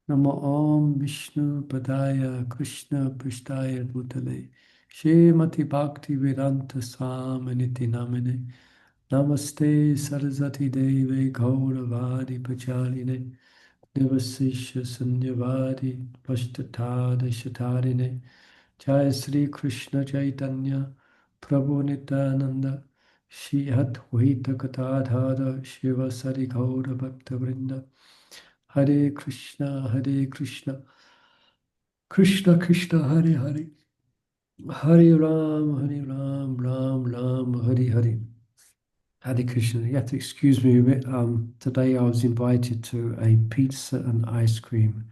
Namo Om Vishnu Padaya Krishna Prishtaya Bhutale Shrimati Bhakti Vedanta Swaminiti Namine Namaste Saraswati Deve Gauravadi Pachaline Devasisha Sanyavadi Pashtatada Shatarine Jai Sri Krishna Chaitanya Prabhu Nityananda Shri Advaita Katadhara Shiva Sari Gaura Bhakta Vrinda Hare Krishna, Hare Krishna, Krishna Krishna, Hare Hare, Hare Ram, Hare Ram, Ram Ram, Hare Hare. Hare Krishna. You have to excuse me a bit. Today I was invited to a pizza and ice cream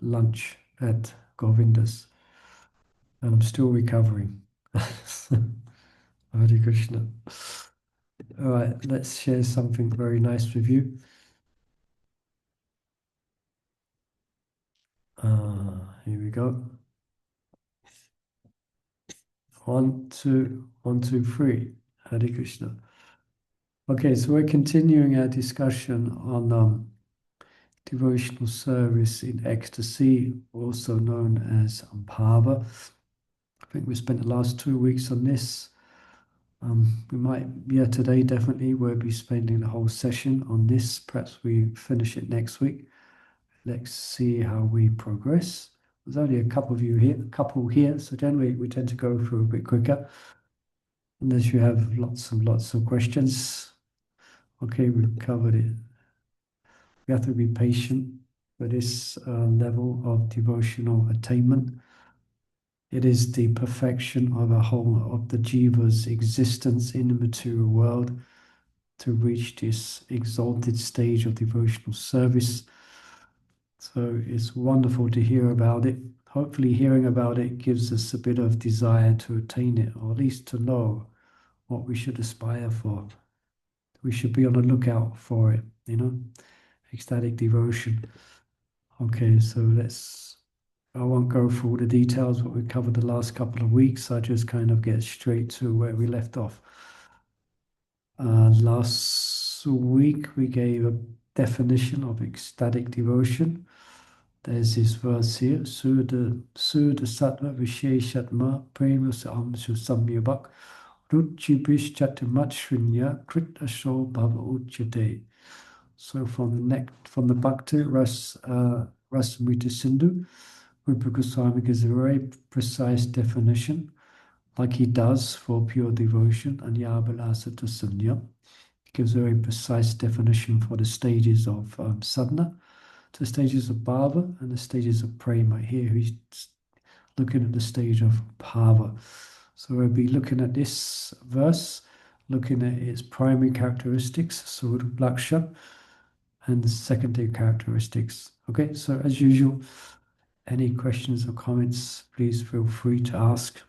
lunch at Govinda's, and I'm still recovering. Hare Krishna. All right, let's share something very nice with you. Here we go. One, two, three. Hare Krishna. Okay, so we're continuing our discussion on devotional service in ecstasy, also known as Bhava. I think we spent the last 2 weeks on this. We might, yeah, today definitely we'll be spending the whole session on this. Perhaps we finish it next week. Let's see how we progress. There's only a couple of you here, so generally we tend to go through a bit quicker, unless you have lots of questions. Okay, we've covered it. We have to be patient for this level of devotional attainment. It is the perfection of a whole of the jiva's existence in the material world to reach this exalted stage of devotional service. So it's wonderful to hear about it. Hopefully, hearing about it gives us a bit of desire to attain it, or at least to know what we should aspire for. We should be on the lookout for it, ecstatic devotion. Okay, so I won't go through all the details, what we covered the last couple of weeks. I just kind of get straight to where we left off. Last week, we gave a definition of ecstatic devotion. There's this verse here, Suddha Sattva Visheshatma Prema Samsu Samyabhak Ruchibhish Chatumatsrinya Krit Asho Bhava Uchyate. So from the Bhakti Rasamrita Sindhu, Rupa Goswami gives a very precise definition, like he does for pure devotion, and Yabalasa to Sunya. He gives a very precise definition for the stages of sadhana, the stages of bhava, and the stages of prema. Here he's looking at the stage of bhava. So we'll be looking at this verse, looking at its primary characteristics, Surup Laksha, and the secondary characteristics. Okay, so as usual, any questions or comments, please feel free to ask.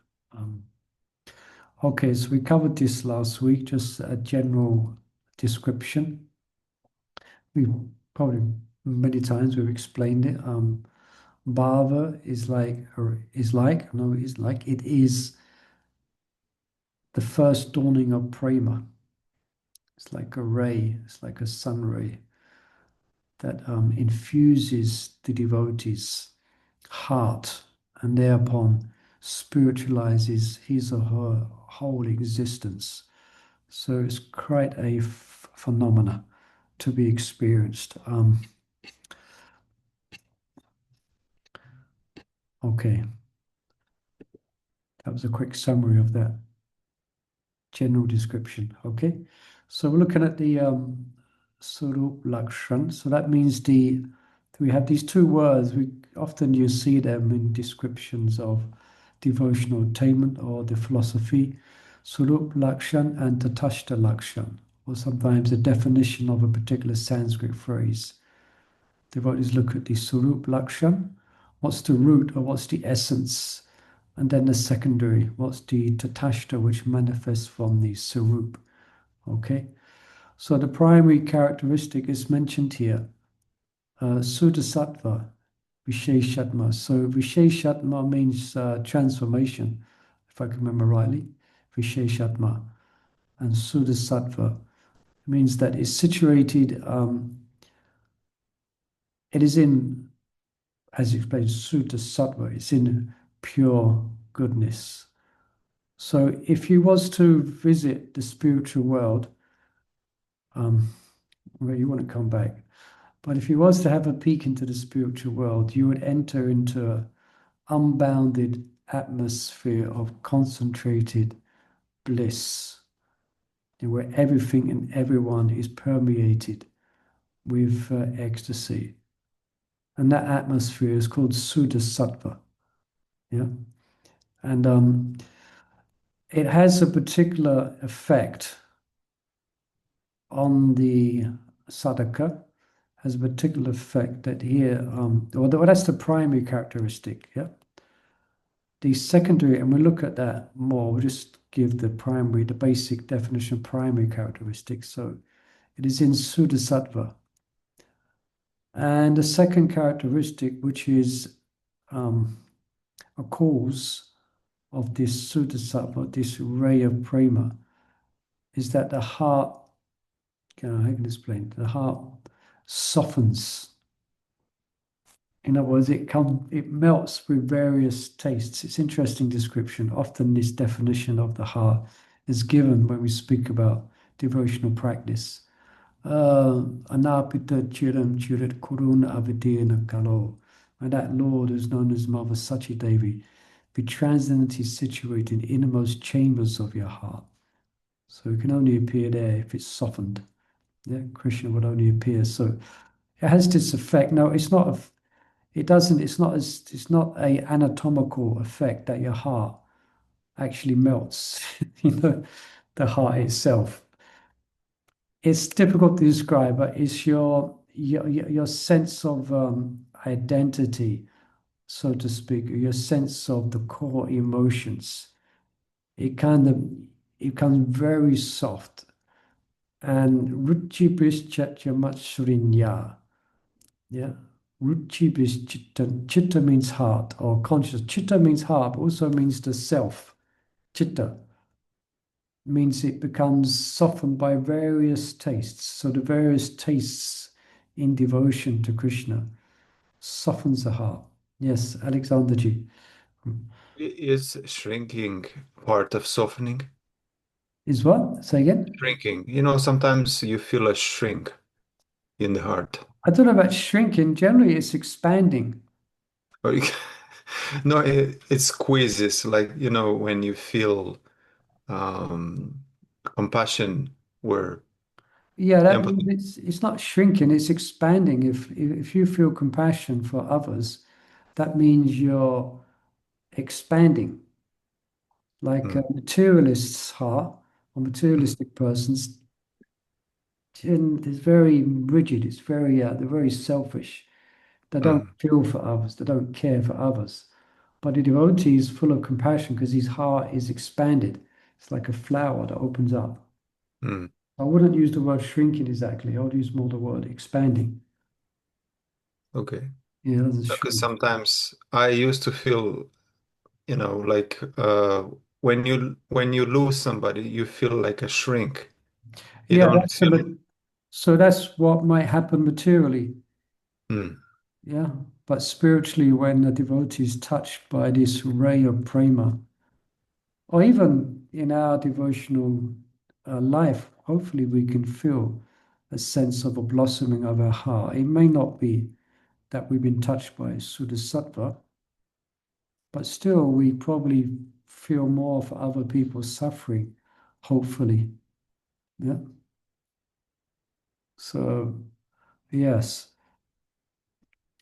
Okay, so we covered this last week, just a general description. We've probably many times we've explained it. Bhava it is the first dawning of prema. It's like a ray, it's like a sun ray that infuses the devotee's heart and thereupon spiritualizes his or her whole existence. So it's quite a phenomena to be experienced. Okay, that was a quick summary of that general description. Okay, so we're looking at the Surup Lakshan. So that means we have these two words. We often you see them in descriptions of devotional attainment or the philosophy, Surup Lakshan and Tatashta Lakshan, or sometimes a definition of a particular Sanskrit phrase. Devotees look at the Surup Lakshan, what's the root or what's the essence, and then the secondary, what's the Tatashta, which manifests from the Surup. Okay, so the primary characteristic is mentioned here, Suddha Sattva, Visheshatma. So Visheshatma means transformation, if I can remember rightly, Visheshatma. And Suddha Sattva means that it's situated, it is in as explained, Suddha Sattva, it's in pure goodness. So if you was to visit the spiritual world, um, well, you want to come back. But if you was to have a peek into the spiritual world, you would enter into an unbounded atmosphere of concentrated bliss, where everything and everyone is permeated with ecstasy. And that atmosphere is called Suddha Sattva. Yeah. And it has a particular effect on the sadhaka, has a particular effect that here, well, that's the primary characteristic. Yeah. The secondary, and we'll look at that more, we'll just give the primary, the basic definition of primary characteristics. So it is in Suddha Sattva. And the second characteristic, which is a cause of this Suddha, this ray of prema, is that the heart, how can I explain? The heart softens. In other words, it melts with various tastes. It's interesting description. Often this definition of the heart is given when we speak about devotional practice. Anapita chiram chirat kuruna avidena kalo. And that Lord is known as Mother Sachi Devi. The transcendent is situated in the innermost chambers of your heart. So it can only appear there if it's softened. Yeah, Krishna would only appear. So it has this effect. No, it's not it doesn't, it's not a anatomical effect that your heart actually melts, the heart itself. It's difficult to describe, but it's your sense of identity, so to speak, your sense of the core emotions. It kind of it becomes very soft. And ruchi chatya matsurinya. Yeah. Ruchi chitta. Chitta means heart or conscious. Chitta means heart, but also means the self. Chitta means it becomes softened by various tastes. So the various tastes in devotion to Krishna softens the heart. Yes, Alexanderji. Is shrinking part of softening? Is what? Say again? Shrinking. You know, sometimes you feel a shrink in the heart. I don't know about shrinking. Generally, it's expanding. Or you no, it squeezes, like, you know, when you feel compassion where Yeah, that means empathy. it's not shrinking, it's expanding. If you feel compassion for others, that means you're expanding. Like a Mm, materialist's heart or mm, materialistic persons, is very rigid. It's very they're very selfish. They don't mm, feel for others. They don't care for others. But the devotee is full of compassion because his heart is expanded. It's like a flower that opens up. mm. I wouldn't use the word shrinking exactly. I would use more the word expanding. Okay. Yeah, it doesn't Because shrink. sometimes I used to feel, you know, like when you lose somebody, you feel like a shrink. You Yeah, don't feel. so that's what might happen materially. Mm, Yeah, but spiritually, when a devotee is touched by this ray of prema, or even in our devotional life, hopefully we can feel a sense of a blossoming of our heart. It may not be that we've been touched by Suddha, but still we probably feel more for other people's suffering, hopefully. Yeah. So yes.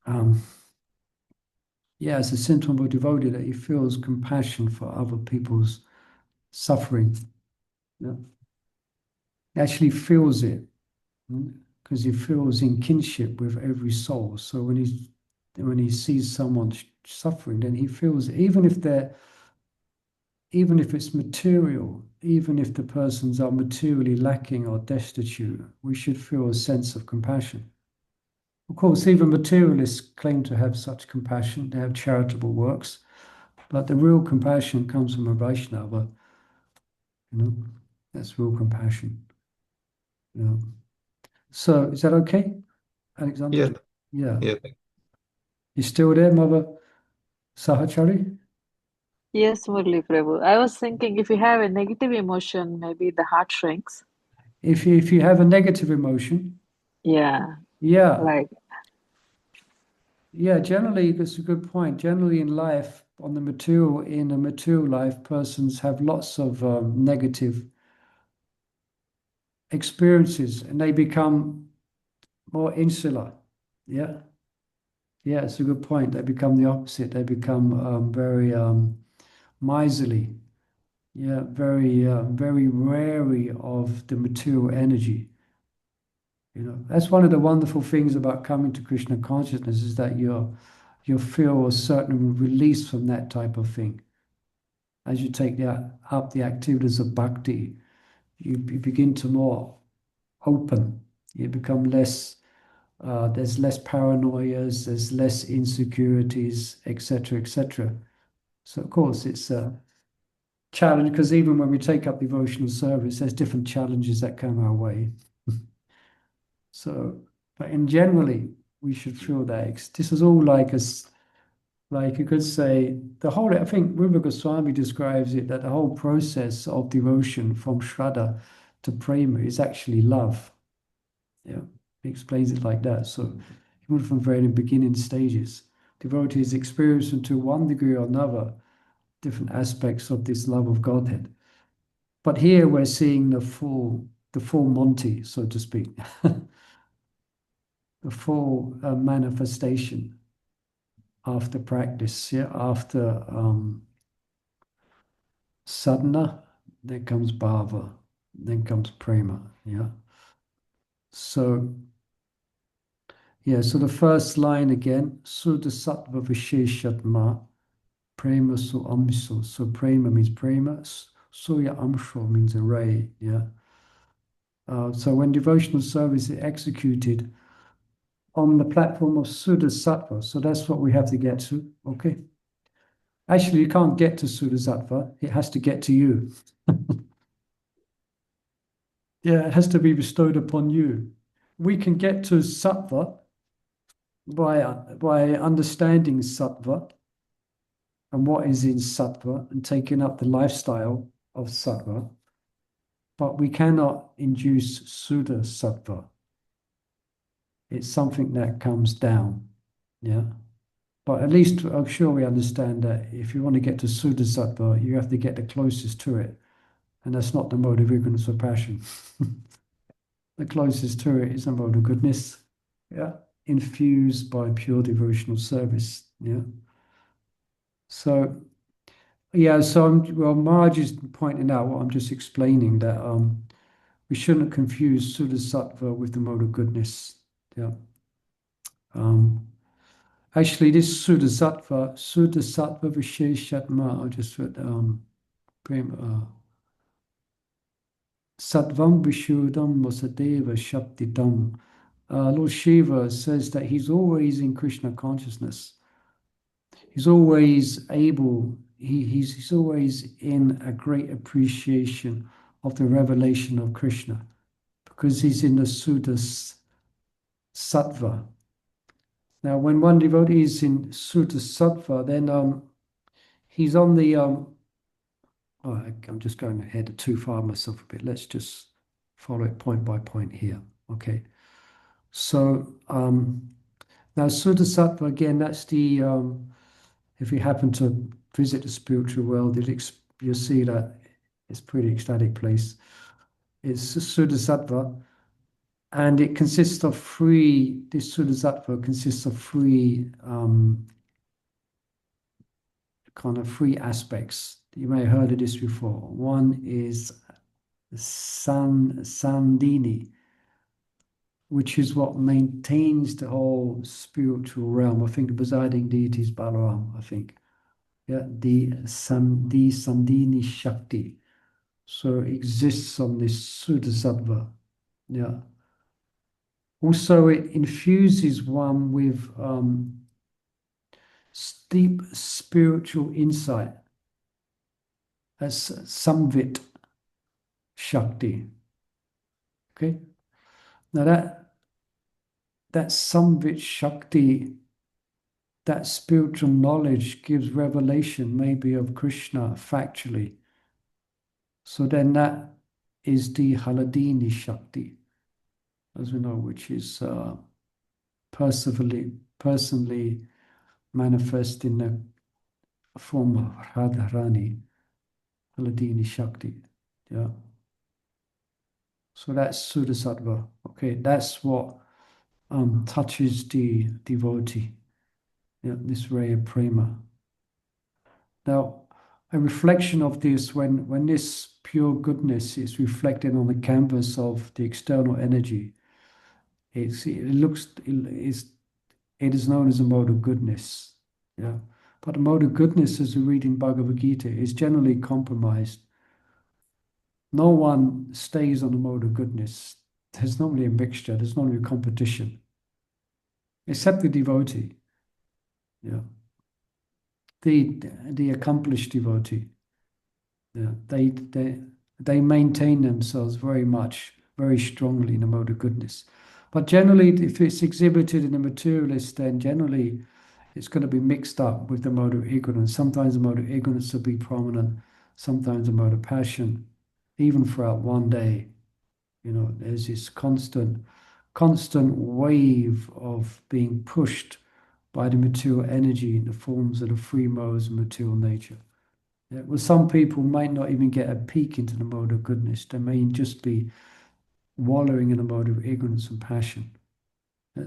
Um, yeah, it's a symptom of devotee that he feels compassion for other people's suffering. Yeah. He actually feels it because he feels in kinship with every soul. So when he sees someone suffering, then he feels it, even if it's material, even if the persons are materially lacking or destitute, we should feel a sense of compassion. Of course, even materialists claim to have such compassion. They have charitable works, but the real compassion comes from a Vaishnava. You know, that's real compassion. You know. So is that okay, Alexander? yeah, Yeah. yeah. You still there, Mother Sahachari? Yes, Murli Prabhu. I was thinking if you have a negative emotion, maybe the heart shrinks. If you have a negative emotion, Yeah, yeah, like, yeah, generally that's a good point. Generally in life, in a material life, persons have lots of negative experiences and they become more insular. Yeah, yeah, it's a good point. They become the opposite. They become very miserly. Yeah, very wary of the material energy. That's one of the wonderful things about coming to Krishna consciousness is that you'll feel a certain release from that type of thing. As you take up the activities of bhakti, you begin to more open. You become less. There's less paranoias. There's less insecurities, etc., etc. So of course it's a challenge because even when we take up devotional service, there's different challenges that come our way. So, but in generally, we should feel that this is all like you could say, the whole, I think Rupa Goswami describes it that the whole process of devotion from Shraddha to Prema is actually love. Yeah, he explains it like that. So, even from very beginning stages, devotees experience to one degree or another different aspects of this love of Godhead. But here we're seeing the full Monty, so to speak, the full manifestation after practice. Yeah, after sadhana, then comes bhava, then comes prema. Yeah. So yeah, so the first line again, Suddha sattva visheshatma, prema su amso. So prema means prema, suya amsho means array. Yeah. So when devotional service is executed on the platform of Suddha Sattva, so that's what we have to get to. Okay. Actually, you can't get to Suddha Sattva, it has to get to you. Yeah, it has to be bestowed upon you. We can get to Sattva by understanding Sattva and what is in Sattva and taking up the lifestyle of Sattva, but we cannot induce Suddha Sattva. It's something that comes down. Yeah. But at least I'm sure we understand that if you want to get to Suddha Sattva, you have to get the closest to it. And that's not the mode of ignorance or passion. The closest to it is a mode of goodness. Yeah. Infused by pure devotional service. Yeah. So yeah, so well, Marge is pointing out what I'm just explaining that we shouldn't confuse Suddha Sattva with the mode of goodness. Yeah. Um, Actually, this Suddha Sattva Visheshatma, I'll just put Sattvam Vishuddham Vasadeva Shaktitam. Lord Shiva says that he's always in Krishna consciousness. He's always able, he's always in a great appreciation of the revelation of Krishna because he's in the Suddha Sattva. Now, when one devotee is in Suddha Sattva, then he's on the oh, I'm just going ahead too far myself a bit. Let's just follow it point by point here. Okay. So now Suddha Sattva again, that's the if you happen to visit the spiritual world, you'll see that it's a pretty ecstatic place. It's Suddha Sattva, and it consists of this Suddha Sattva consists of three kind of three aspects. You may have heard of this before. One is Sandini, which is what maintains the whole spiritual realm. I think the presiding deity is Balaram, I think. Yeah, the Sandini Shakti. So it exists on this Suddha Sattva. Yeah. Also, it infuses one with deep spiritual insight as Samvit Shakti. Okay. Now that Samvit Shakti that spiritual knowledge gives revelation maybe of Krishna factually. So then that is the Haladini Shakti, as we know, which is personally manifest in the form of Radharani, Haladini Shakti. Yeah. So that's Suddha Sattva. Okay, that's what touches the devotee. Yeah, this ray of prema. Now, a reflection of this, when this pure goodness is reflected on the canvas of the external energy, it is known as a mode of goodness. Yeah. But the mode of goodness, as we read in Bhagavad Gita, is generally compromised. No one stays on the mode of goodness. There's normally a mixture, there's normally a competition, except the devotee. Yeah. The accomplished devotee. Yeah. They maintain themselves very strongly in the mode of goodness. But generally, if it's exhibited in a materialist, then generally it's going to be mixed up with the mode of ignorance. Sometimes the mode of ignorance will be prominent, sometimes the mode of passion, even throughout one day. There's this constant wave of being pushed by the material energy in the forms of the three modes of material nature. Yeah, well, some people might not even get a peek into the mode of goodness. They may just be wallowing in the mode of ignorance and passion.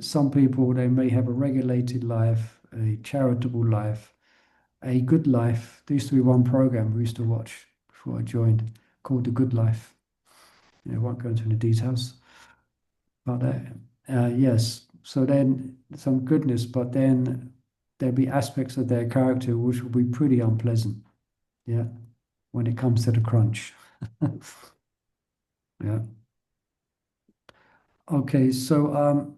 Some people, they may have a regulated life, a charitable life, a good life. There used to be one program we used to watch before I joined called The Good Life. I won't go into the details. But yes, so then some goodness, but then there'll be aspects of their character which will be pretty unpleasant. Yeah, when it comes to the crunch. Yeah. Okay, so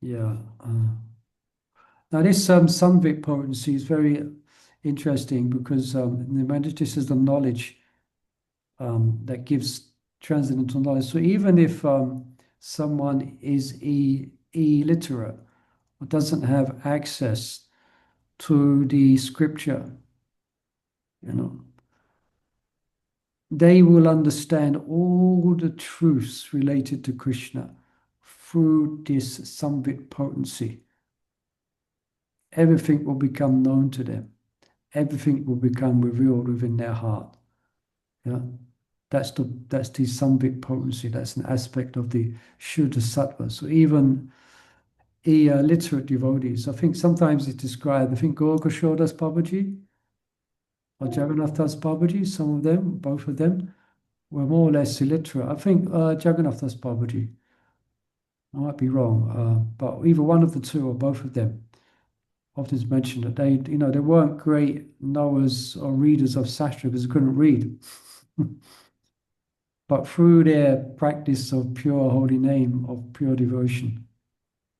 yeah. Now this Samvik potency is very interesting because this is the knowledge that gives transcendental knowledge. So even if someone is illiterate or doesn't have access to the scripture, they will understand all the truths related to Krishna through this Samvik potency. Everything will become known to them. Everything will become revealed within their heart. Yeah, that's the Samvik potency. That's an aspect of the Shuddha Sattva. So even literate devotees, I think sometimes it's described. I think Gaura Das Babaji or Jagannath Das Babaji, some of them, both of them, were more or less illiterate. I think Jagannath Das Babaji. I might be wrong, but either one of the two or both of them often is mentioned that they weren't great knowers or readers of Shastra because they couldn't read. But through their practice of pure holy name, of pure devotion,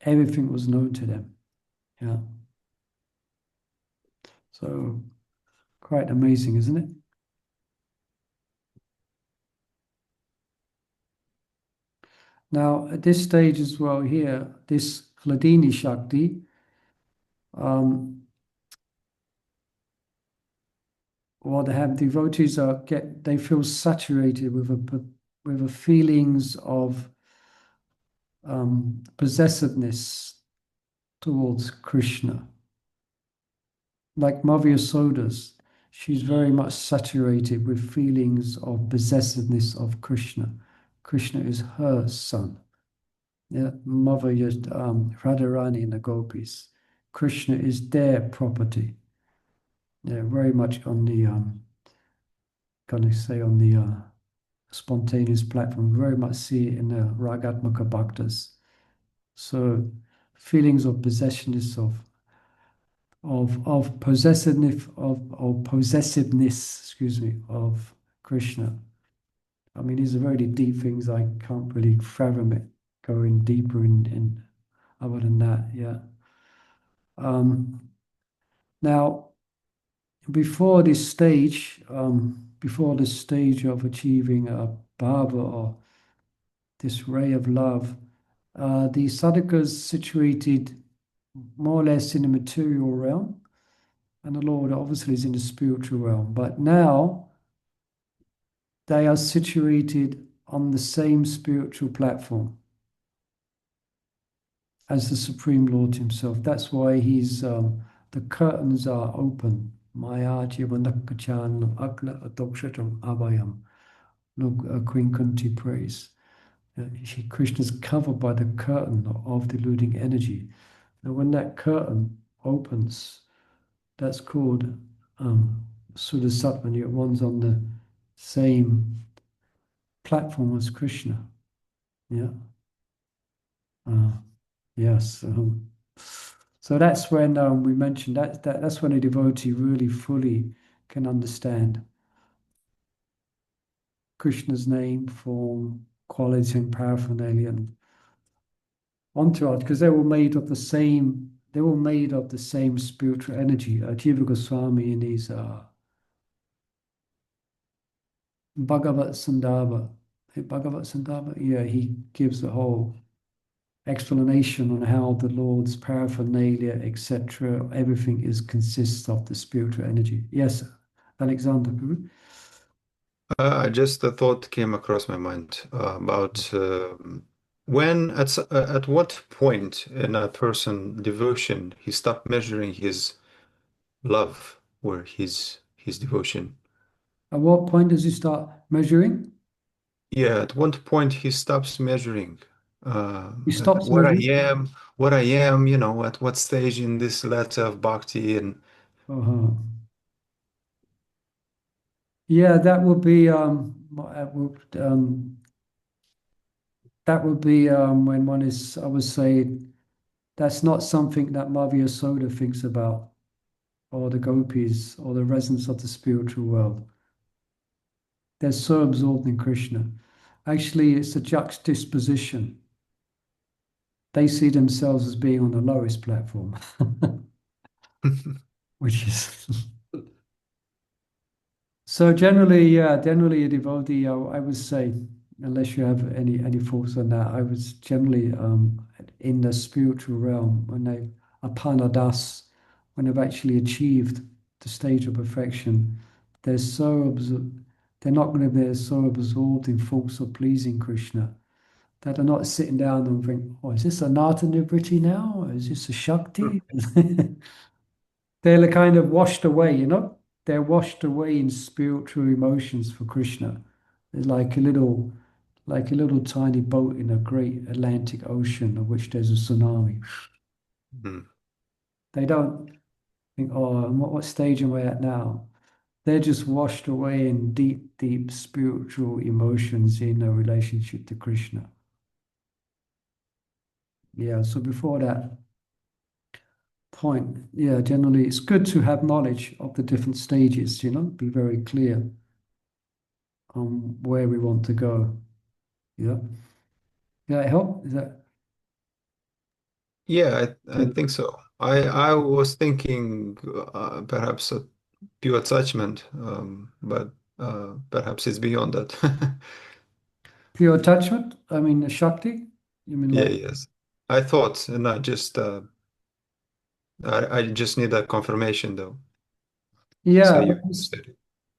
everything was known to them. Yeah. So quite amazing, isn't it? Now, at this stage as well here, this Hladini Shakti, what they have devotees they feel saturated with a feelings of possessiveness towards Krishna. Like Mother Yasoda's, she's very much saturated with feelings of possessiveness of Krishna. Krishna is her son. Yeah, Mother Radharani and the gopis. Krishna is their property. Yeah, very much on the spontaneous platform. Very much see it in the Ragatmaka Bhaktas. So feelings of possessiveness of possessiveness, of Krishna. I mean, these are very deep things. I can't really fathom it going deeper in other than that. Yeah. Now, before this stage of achieving a bhava or this ray of love, the sadhakas situated more or less in the material realm, and the Lord obviously is in the spiritual realm. But now they are situated on the same spiritual platform as the Supreme Lord Himself. That's why the curtains are open. Maya jivanakachan akla adokshatam abhayam. Look, Queen Kunti prays. Krishna is covered by the curtain of deluding energy. And when that curtain opens, that's called Suddha Satmani. One's on the same platform as Krishna. Yeah. Uh, yes. So that's when we mentioned that's when a devotee really fully can understand Krishna's name, form, quality, and paraphernalia and entourage, because they were made of the same spiritual energy. Jiva Goswami in his Bhagavat Sandarbha, yeah, he gives the whole explanation on how the Lord's paraphernalia, etc., everything is consists of the spiritual energy. Yes, Alexander. Just a thought came across my mind about when at what point in a person devotion he stopped measuring his love or his devotion. At what point does he start measuring? Yeah, at what point he stops measuring He stops measuring. what I am, you know, at what stage in this ladder of bhakti and Uh-huh. Yeah, that would be when one is, I would say, that's not something that Madhya Soda thinks about, or the gopis, or the residents of the spiritual world. They're so absorbed in Krishna. Actually, it's a juxtaposition. They see themselves as being on the lowest platform, which is so generally, yeah, generally a devotee, I would say, unless you have any thoughts on that, I was generally in the spiritual realm when they apanadas, when they've actually achieved the stage of perfection, they're not going to be so absorbed in thoughts of pleasing Krishna that they're not sitting down and think, oh, is this a Nata Nibriti now? Is this a Shakti? They're kind of washed away, you know? They're washed away in spiritual emotions for Krishna. It's like a little tiny boat in a great Atlantic Ocean of which there's a tsunami. Mm. They don't think, oh, what stage am I at now? They're just washed away in deep, deep spiritual emotions in a relationship to Krishna. Yeah, so before that point, yeah, generally it's good to have knowledge of the different stages, be very clear on where we want to go. Yeah. Yeah, it help? Is that Yeah, I good? think so. I was thinking perhaps a pure attachment, but perhaps it's beyond that. Pure attachment? I mean, the Shakti? You mean Yeah, like, yes. I thought, and I just need a confirmation though. So yeah, you said it.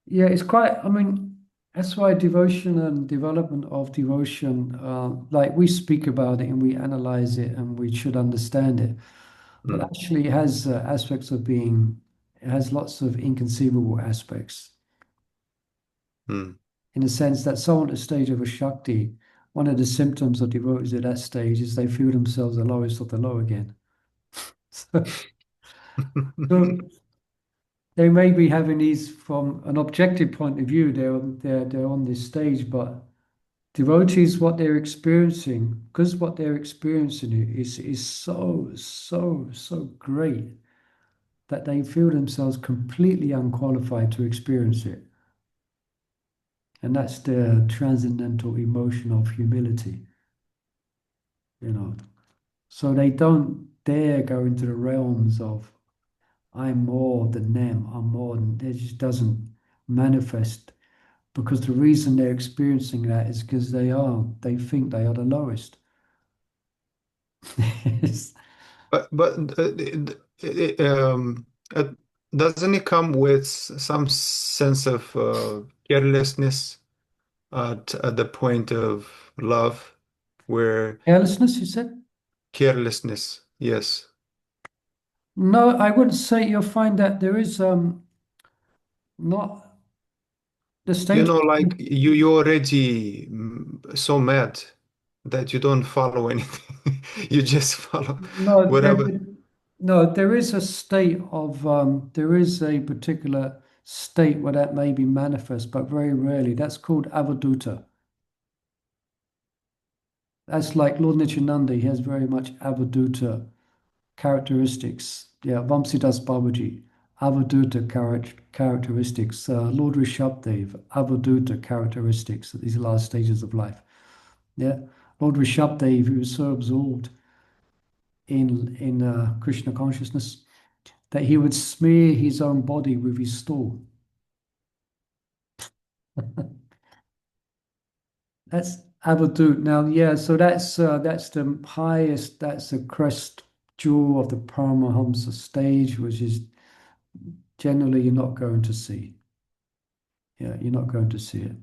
yeah, it's quite, I mean, that's why devotion and development of devotion, like we speak about it and we analyze it and we should understand it. But Mm, actually, it has aspects of being, it has lots of inconceivable aspects mm. in the sense that someone at the stage of a Shakti, one of the symptoms of devotees at that stage is they feel themselves the lowest of the low again. So they may be having these from an objective point of view, they're on this stage, but devotees, what they're experiencing, because what they're experiencing is so great that they feel themselves completely unqualified to experience it. And that's the transcendental emotion of humility, you know. So they don't dare go into the realms of I'm more than them, I'm more than it just doesn't manifest because the reason they're experiencing that is because they think they are the lowest. But uh, doesn't it come with some sense of carelessness at the point of love, where Carelessness, you said? carelessness, yes. No, I wouldn't say. You'll find that there is not the You stage. know, like you're already so mad that you don't follow anything. You just follow No, whatever. no, there is a state of there is a particular state where that may be manifest, but very rarely. That's called avadhuta. That's like Lord Nityananda. He has very much avadhuta characteristics. Yeah, Vamsidas Babaji, avadhuta characteristics. Lord Rishabdev, avadhuta characteristics at these last stages of life. Yeah, Lord Rishabdev, who was so absorbed in Krishna consciousness that he would smear his own body with his stool. That's avadut. Now, yeah, so that's the highest, that's the crest jewel of the Paramahamsa stage, which is generally you're not going to see. Yeah, you're not going to see it.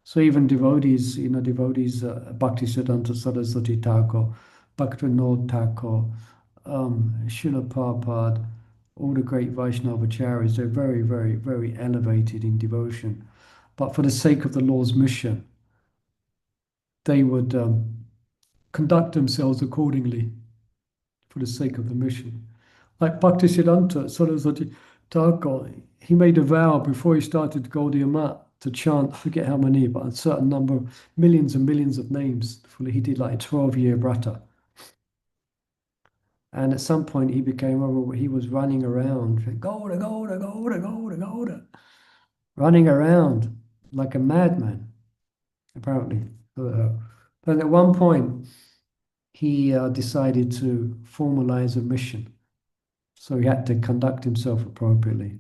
So even devotees, devotees, Bhakti Siddhanta Saraswati Thakur, Bhaktivinoda Thakur, Srila Prabhupada, all the great Vaishnava acharyas, they're very, very, very elevated in devotion. But for the sake of the Lord's mission, they would conduct themselves accordingly for the sake of the mission. Like Bhaktisiddhanta Saraswati Thakur, he made a vow before he started Gaudiya Mat to chant, I forget how many, but a certain number, millions and millions of names. He did like a 12-year brata. And at some point he was running around, Gauda, Gauda, Gauda, Gauda, Gauda, running around like a madman, apparently. But at one point, he decided to formalize a mission. So he had to conduct himself appropriately.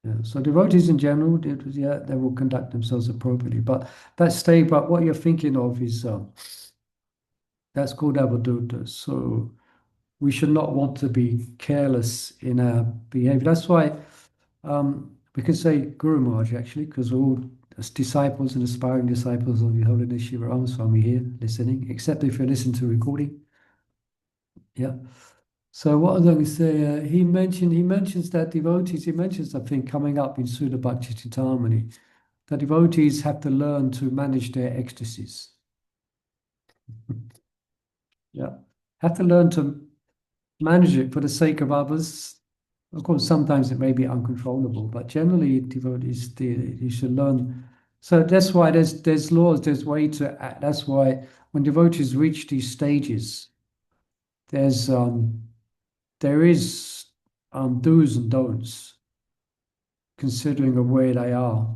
Yeah. So devotees in general, yeah, they will conduct themselves appropriately. But but what you're thinking of is that's called avadhuta. So we should not want to be careless in our behavior. That's why we can say Guru Maharaj actually, because we're all as disciples and aspiring disciples of His Holiness Shiva Ram Swami here listening, except if you listen to recording. Yeah. So what was I going to say? He mentions that devotees. He mentions something coming up in Suddha Bhakti Cintamani, that devotees have to learn to manage their ecstasies. Yeah, have to learn to manage it for the sake of others. Of course, sometimes it may be uncontrollable, but generally, devotees you should learn. So that's why there's laws, there's way to act. That's why when devotees reach these stages, there's there is do's and don'ts, considering of where they are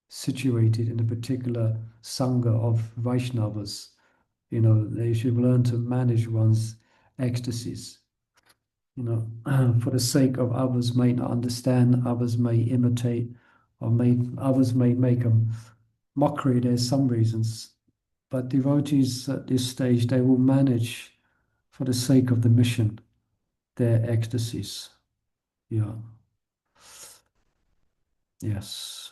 situated in a particular sangha of Vaishnavas. They should learn to manage one's ecstasies. For the sake of others may not understand, others may imitate, others may make a mockery. There's some reasons, but devotees at this stage they will manage for the sake of the mission their ecstasies. Yeah. Yes.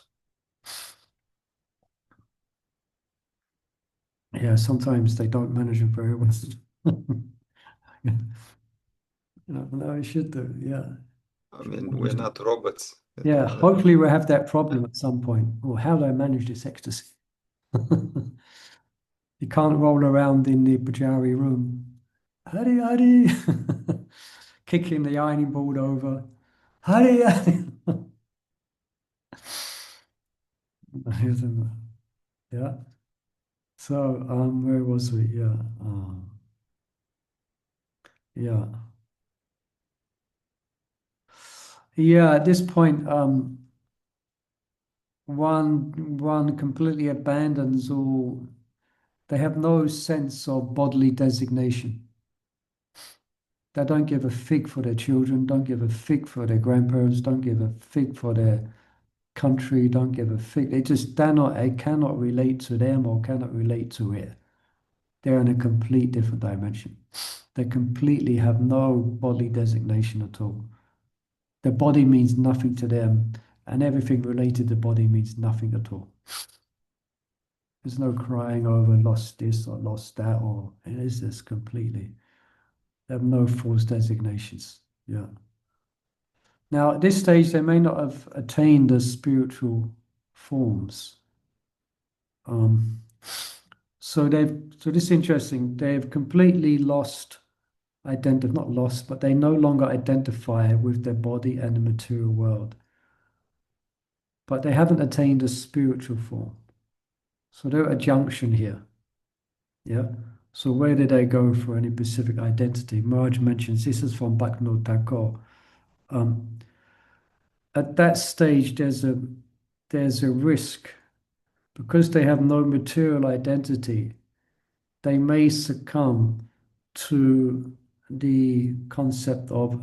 Yeah. Sometimes they don't manage it very well. No, I should do. Yeah. I mean, we're not robots. Yeah. Hopefully, we'll have that problem at some point. Oh, how do I manage this ecstasy? You can't roll around in the Pujari room. Hari Hari, kicking the ironing board over. Hari Hari. Yeah. So, where was we? Yeah. Yeah. Yeah. At this point, one completely abandons all. They have no sense of bodily designation. They don't give a fig for their children, don't give a fig for their grandparents, don't give a fig for their country, don't give a fig. They cannot relate to them or cannot relate to it. they're in a complete different dimension. They completely have no body designation at all. The body means nothing to them, and everything related to body means nothing at all. There's no crying over lost this or lost that, or it is this completely. They have no false designations. Yeah. Now, at this stage, they may not have attained the spiritual forms. So this is interesting. They've completely lost not lost, but they no longer identify with their body and the material world. But they haven't attained a spiritual form. So they're at a junction here. Yeah. So where did they go for any specific identity? Maharaj mentions this is from Bhakti Thakur. At that stage, there's a risk because they have no material identity. They may succumb to the concept of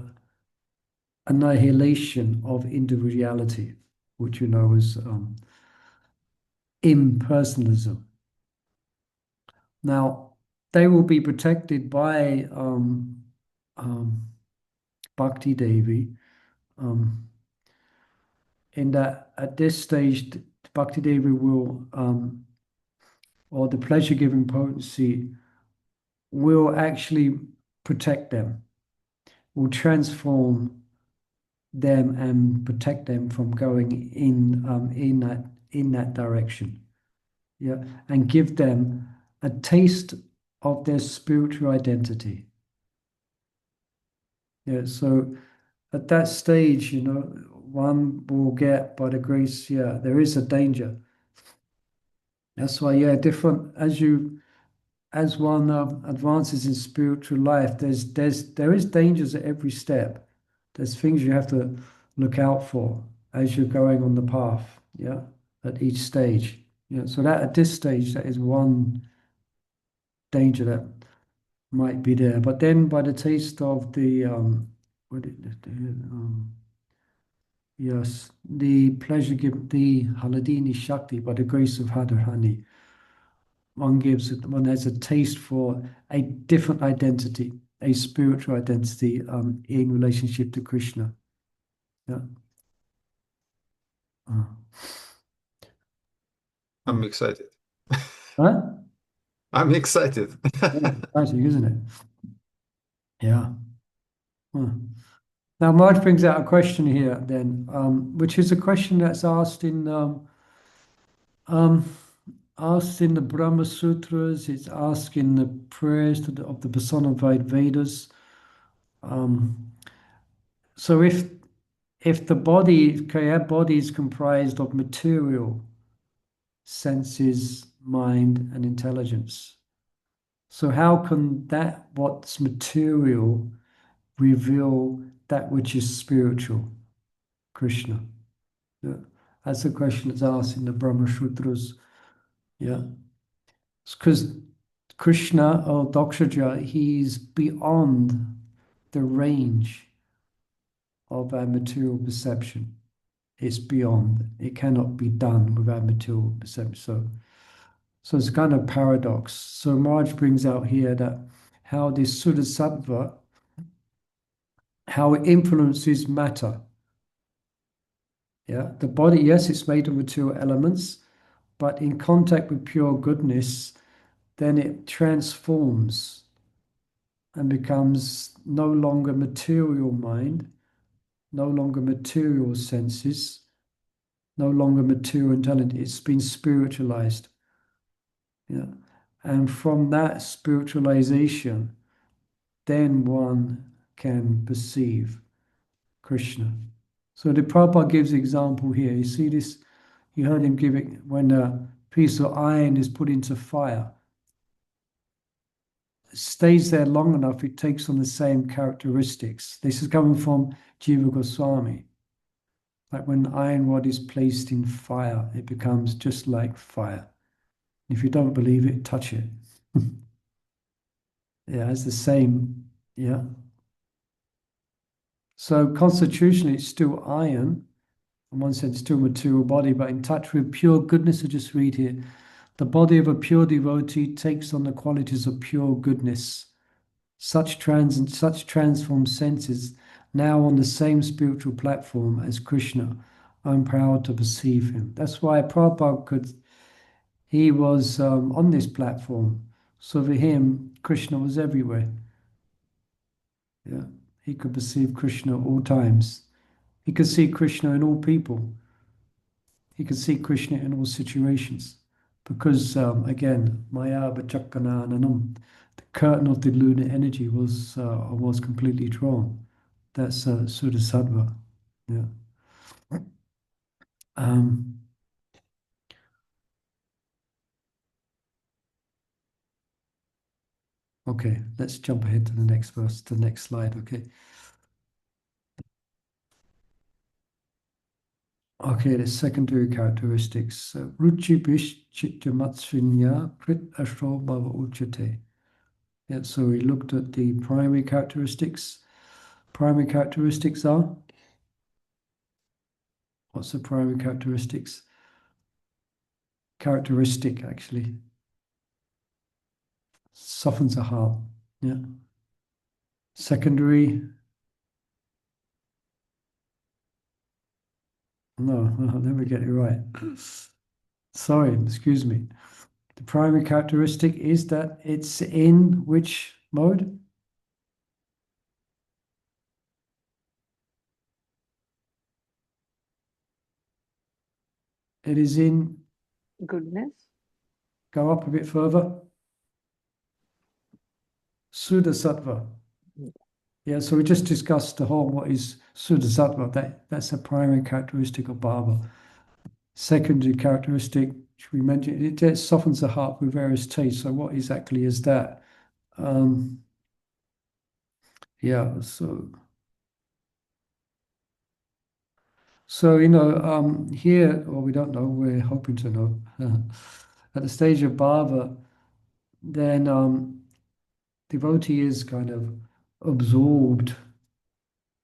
annihilation of individuality, which you know is impersonalism. Now, they will be protected by Bhakti Devi, in that at this stage, Bhakti Devi will, or the pleasure-giving potency, will actually protect them, will transform them and protect them from going in that direction. Yeah, and give them a taste of their spiritual identity. Yeah, so at that stage, one will get by the grace, there is a danger. That's why, different as one advances in spiritual life, there is dangers at every step. There's things you have to look out for as you're going on the path, at each stage. So that at this stage, that is one danger that might be there. But then by the taste of the yes, the pleasure give the Haladini Shakti by the grace of Radharani. One has a taste for a different identity, a spiritual identity in relationship to Krishna. Yeah. I'm excited. Huh? I'm excited. Exciting, isn't it? Yeah. Now, Marge brings out a question here, then, which is a question that's asked in the Brahma Sutras. It's asked in the prayers of the personified Vedas. So if the body, our body is comprised of material senses, mind, and intelligence. So how can what's material reveal that which is spiritual, Krishna? Yeah. That's a question that's asked in the Brahma Sutras. Yeah. Because Krishna or Dakshaja, he's beyond the range of our material perception. It's beyond. It cannot be done without material perception. So it's kind of paradox. So Maharaj brings out here that how this Suddha Sattva, how it influences matter. Yeah, the body, yes, it's made of material elements, but in contact with pure goodness, then it transforms and becomes no longer material mind, no longer material senses, no longer material intelligence. It's been spiritualized. Yeah. And from that spiritualization, then one can perceive Krishna. So the Prabhupada gives example here. You see this, you heard him give it when a piece of iron is put into fire. It stays there long enough, it takes on the same characteristics. This is coming from Jiva Goswami. Like when iron rod is placed in fire, it becomes just like fire. If you don't believe it, touch it. Yeah, it's the same. Yeah. So constitutionally, it's still iron. In one sense, still material body, but in touch with pure goodness. I just read here. The body of a pure devotee takes on the qualities of pure goodness. Such transformed senses now on the same spiritual platform as Krishna. I'm proud to perceive him. That's why Prabhupada he was on this platform. So for him, Krishna was everywhere. Yeah, he could perceive Krishna at all times. He could see Krishna in all people. He could see Krishna in all situations. Because again, Maya Vachakananam, the curtain of the lunar energy was completely drawn. That's Suddha Sattva. Yeah. Um, okay, let's jump ahead to the next verse, the next slide. Okay. Okay, the secondary characteristics. Ruchi bish chittamatsvinya krit ashro bhava uchate. Yeah, so we looked at the primary characteristics. Primary characteristics are? What's the primary characteristics? Characteristic, actually. Softens the heart. Yeah. Secondary. No, I'll never get it right. Sorry, excuse me. The primary characteristic is that it's in which mode? It is in, Goodness. go up a bit further. Suddha Sattva. Yeah, so we just discussed the whole what is Suddha Sattva. That's a primary characteristic of Bhava. Secondary characteristic, which we mentioned, it softens the heart with various tastes. So what exactly is that? Yeah, so here, well, we don't know, we're hoping to know. At the stage of Bhava, then devotee is kind of absorbed,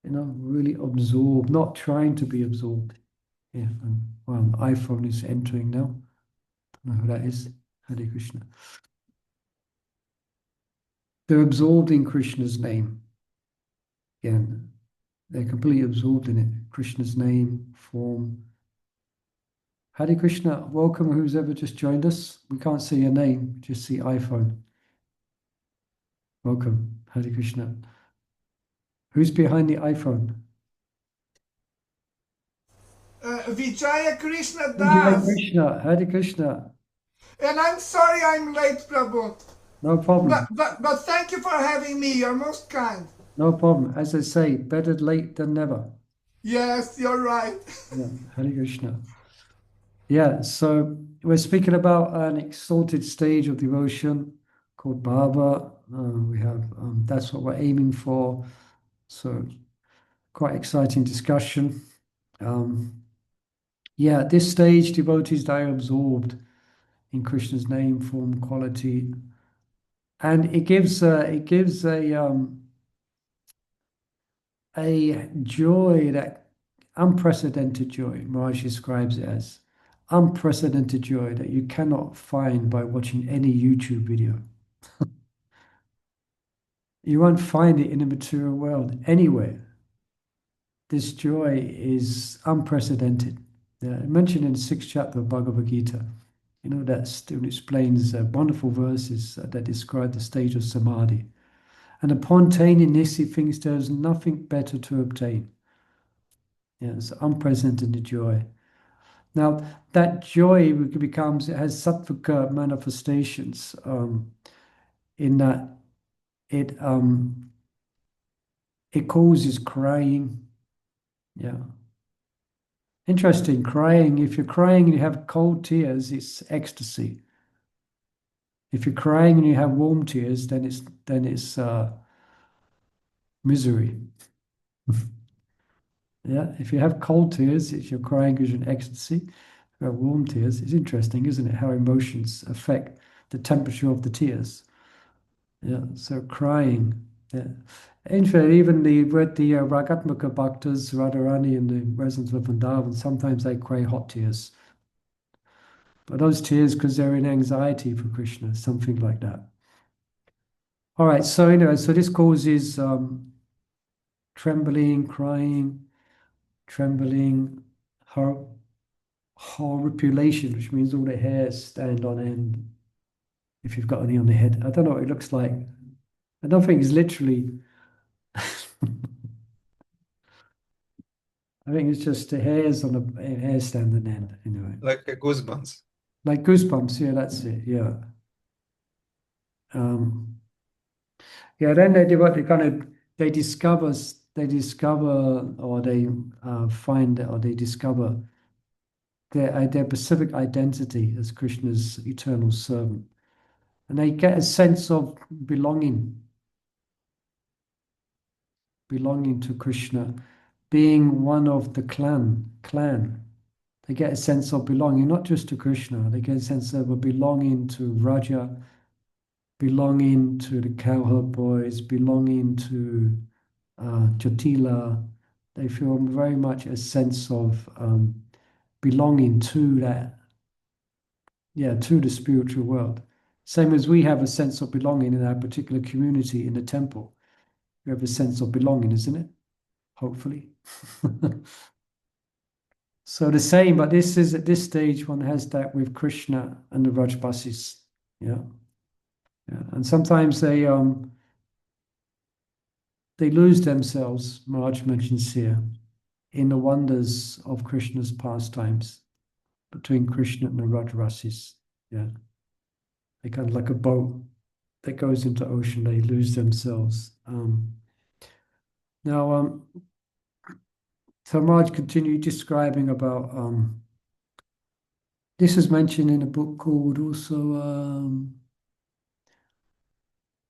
really absorbed, not trying to be absorbed. Yeah, and well, an iPhone is entering now. Don't know who that is. Hare Krishna. They're absorbed in Krishna's name. Again, they're completely absorbed in it. Krishna's name, form. Hare Krishna, welcome who's ever just joined us. We can't see your name, we just see iPhone. Welcome, Hare Krishna. Who's behind the iPhone? Vijaya Krishna Hare Das. Krishna, Hare Krishna. And I'm sorry I'm late, Prabhu. No problem. But thank you for having me. You're most kind. No problem. As I say, better late than never. Yes, you're right. Yeah, Hare Krishna. Yeah, so we're speaking about an exalted stage of devotion called Bhava. We have that's what we're aiming for. So quite exciting discussion. Yeah, at this stage, devotees are absorbed in Krishna's name, form, quality, and it gives a joy, that unprecedented joy. Maharaj describes it as unprecedented joy that you cannot find by watching any YouTube video. You won't find it in the material world anywhere. This joy is unprecedented. Mentioned in the 6th chapter of Bhagavad Gita. That still explains wonderful verses that describe the state of samadhi. And upon attaining this, he thinks there is nothing better to obtain. Yeah, it's unprecedented joy. Now, that joy it has sattvic manifestations in that it causes crying. Yeah. Interesting, crying. If you're crying and you have cold tears, it's ecstasy. If you're crying and you have warm tears, then it's misery. Yeah, if you have cold tears, if you're crying because you're in ecstasy. If you have warm tears, it's interesting, isn't it? How emotions affect the temperature of the tears. Yeah, so crying. Yeah. In fact, even the Ragatmaka Bhaktas, Radharani, and the residents of Vrindavan, sometimes they cry hot tears. But those tears because they're in anxiety for Krishna, something like that. All right, so anyway, so this causes trembling, crying, trembling, horripilation, which means all the hairs stand on end if you've got any on the head. I don't know what it looks like. I don't think it's literally. I think it's just the hairs on the hair stand on end, anyway. Like a goosebumps. Like goosebumps, yeah, that's it, yeah. Yeah, then they do what they kind of they discover or they find or they discover their specific identity as Krishna's eternal servant, and they get a sense of belonging to Krishna, being one of the clan. They get a sense of belonging, not just to Krishna. They get a sense of a belonging to Raja, belonging to the cowherd boys, belonging to Jatila. They feel very much a sense of belonging to that, yeah, to the spiritual world. Same as we have a sense of belonging in our particular community in the temple. We have a sense of belonging, isn't it? Hopefully. So the same, but this is at this stage one has that with Krishna and the Rajbasis. Yeah. Yeah. And sometimes they lose themselves, Maharaj mentions here, in the wonders of Krishna's pastimes between Krishna and the Rajrasis. Yeah. They kind of like a boat that goes into ocean, they lose themselves. Now, so Maharaj continued describing about this is mentioned in a book called also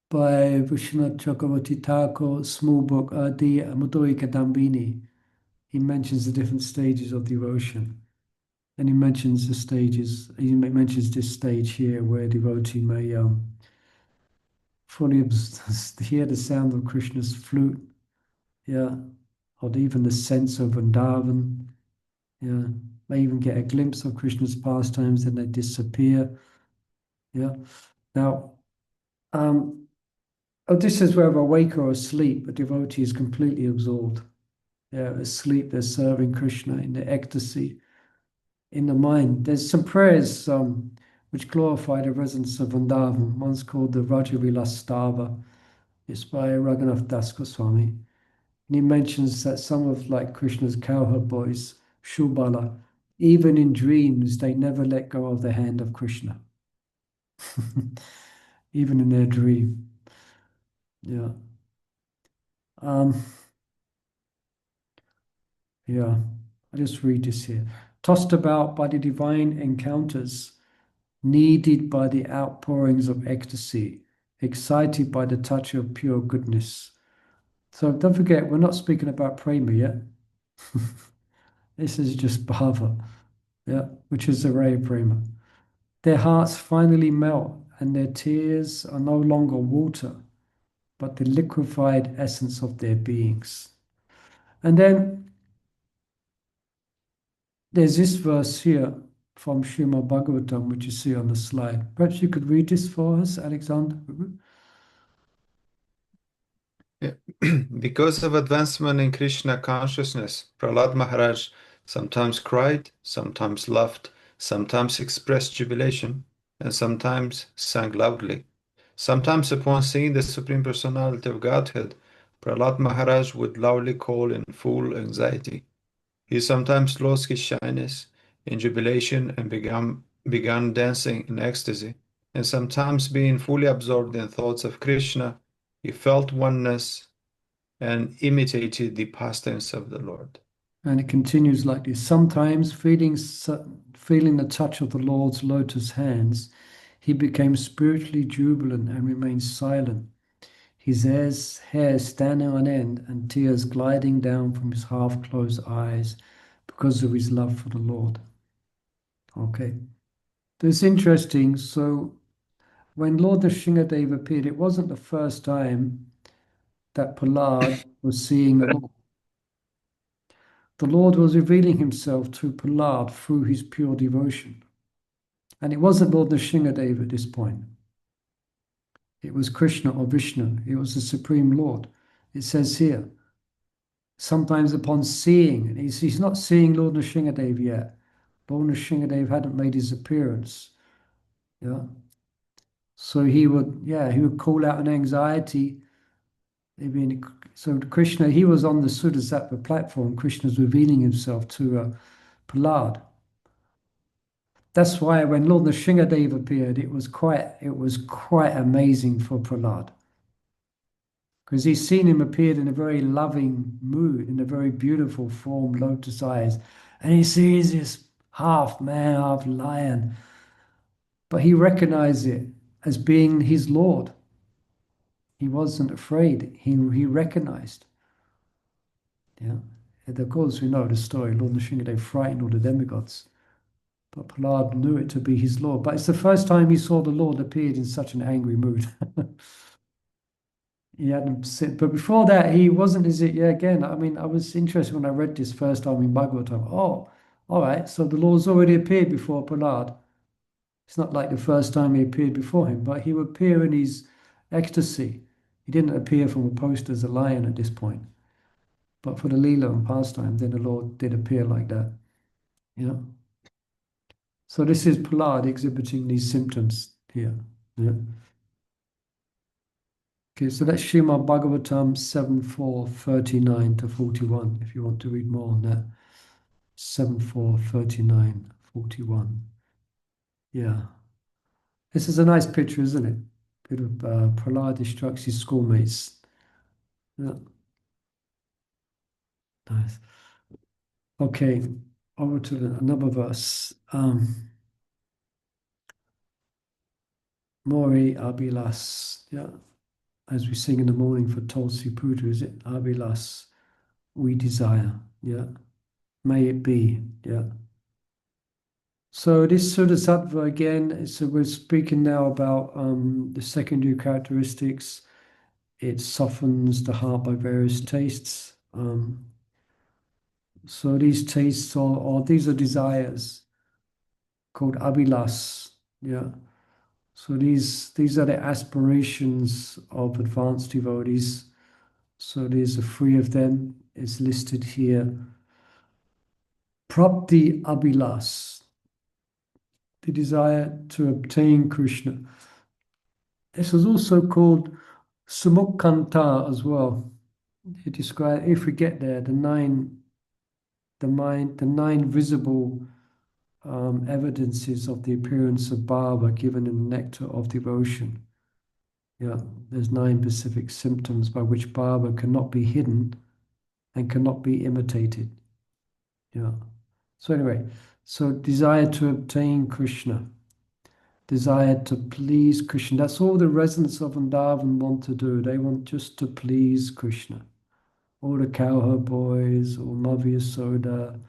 by Vishwanath Chakravarti Thakur, small book, the Madhurya Kadambini. He mentions the different stages of devotion. And he mentions the stages, he mentions this stage here where devotee may fully hear the sound of Krishna's flute, yeah, or even the sense of Vrindavan, yeah, may even get a glimpse of Krishna's pastimes and they disappear, yeah. Now, this is whether awake or asleep, a devotee is completely absorbed. Yeah, asleep, they're serving Krishna in the ecstasy, in the mind. There's some prayers which glorify the presence of Vrindavan. One's called the Rajavilastava. It's by Raghunath Das Goswami. And he mentions that some of like Krishna's cowherd boys, Shubala, even in dreams, they never let go of the hand of Krishna. Even in their dream. Yeah. Yeah. I'll just read this here. Tossed about by the divine encounters, kneaded by the outpourings of ecstasy, excited by the touch of pure goodness. So don't forget, we're not speaking about prema yet. This is just bhava, yeah, which is the raya prema. Their hearts finally melt, and their tears are no longer water, but the liquefied essence of their beings. And then there's this verse here from Srimad Bhagavatam, which you see on the slide. Perhaps you could read this for us, Alexander. Yeah. Because of advancement in Krishna consciousness, Prahlad Maharaj sometimes cried, sometimes laughed, sometimes expressed jubilation, and sometimes sang loudly. Sometimes, upon seeing the Supreme Personality of Godhead, Prahlad Maharaj would loudly call in full anxiety. He sometimes lost his shyness in jubilation and began dancing in ecstasy, and sometimes being fully absorbed in thoughts of Krishna, he felt oneness and imitated the pastimes of the Lord. And it continues like this. Sometimes, feeling the touch of the Lord's lotus hands, he became spiritually jubilant and remained silent, his hair standing on end and tears gliding down from his half-closed eyes because of his love for the Lord. Okay. That's interesting. So when Lord Nrsimhadev appeared, it wasn't the first time that Prahlad was seeing the Lord. The Lord was revealing himself to Prahlad through his pure devotion. And it wasn't Lord Nrsimhadev at this point. It was Krishna or Vishnu. It was the Supreme Lord. It says here, sometimes upon seeing, and he's not seeing Lord Nrsimhadev yet. Lord Nrsimhadev hadn't made his appearance. Yeah. So he would call out an anxiety. So Krishna, he was on the Suddha platform. Krishna's revealing himself to Prahlad. That's why when Lord Nrsimhadev appeared, it was quite amazing for Prahlad. Because he's seen him appeared in a very loving mood, in a very beautiful form, lotus eyes. And he sees this half man, half lion. But he recognized it as being his Lord. He wasn't afraid. He recognized. Yeah. And of course, we know the story. Lord Nrsimhadev frightened all the demigods. But Prahlad knew it to be his Lord. But it's the first time he saw the Lord appeared in such an angry mood. He hadn't seen, but before that, he wasn't, is it? Yeah, again, I mean, I was interested when I read this first time in Bhagavatam. Oh, all right, so the Lord's already appeared before Prahlad. It's not like the first time he appeared before him, but he would appear in his ecstasy. He didn't appear from a post as a lion at this point. But for the Leela and pastime, then the Lord did appear like that. You know? So this is Prahlad exhibiting these symptoms here. Yeah. Okay, so that's Srimad Bhagavatam 7:4:39 to 41, if you want to read more on that. 7:4:39, 41. Yeah. This is a nice picture, isn't it? Bit of Prahlad instructs his schoolmates. Yeah. Nice. Okay, over to another verse. Mori Abhilas. Yeah. As we sing in the morning for Tulsi Puja, is it? Abhilas, we desire. Yeah. May it be. Yeah. So this Suddha Sattva again, so we're speaking now about the secondary characteristics. It softens the heart by various tastes. So these tastes or these are desires called abhilas. Yeah. So these are the aspirations of advanced devotees. So there's a three of them. It's listed here. Prapti abhilas, the desire to obtain Krishna. This is also called Sumukkanta as well. It describes, if we get there, the nine visible evidences of the appearance of Bhava given in the nectar of devotion. Yeah, there's 9 specific symptoms by which Bhava cannot be hidden and cannot be imitated. Yeah. So anyway, so desire to obtain Krishna, desire to please Krishna. That's all the residents of Vrindavan want to do. They want just to please Krishna. All the cowherd boys, all Madhya Yasoda,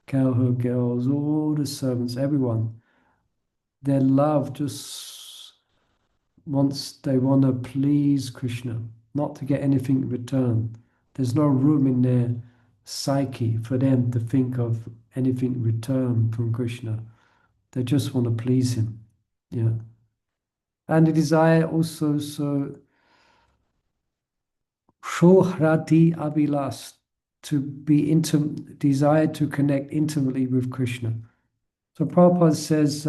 cowherd girls, all the servants, everyone. Their love just they want to please Krishna, not to get anything in return. There's no room in their psyche for them to think of anything in return from Krishna. They just want to please him. Yeah. And the desire also, so Shohrati Abhilas, to be intimate, desire to connect intimately with Krishna. So Prabhupada says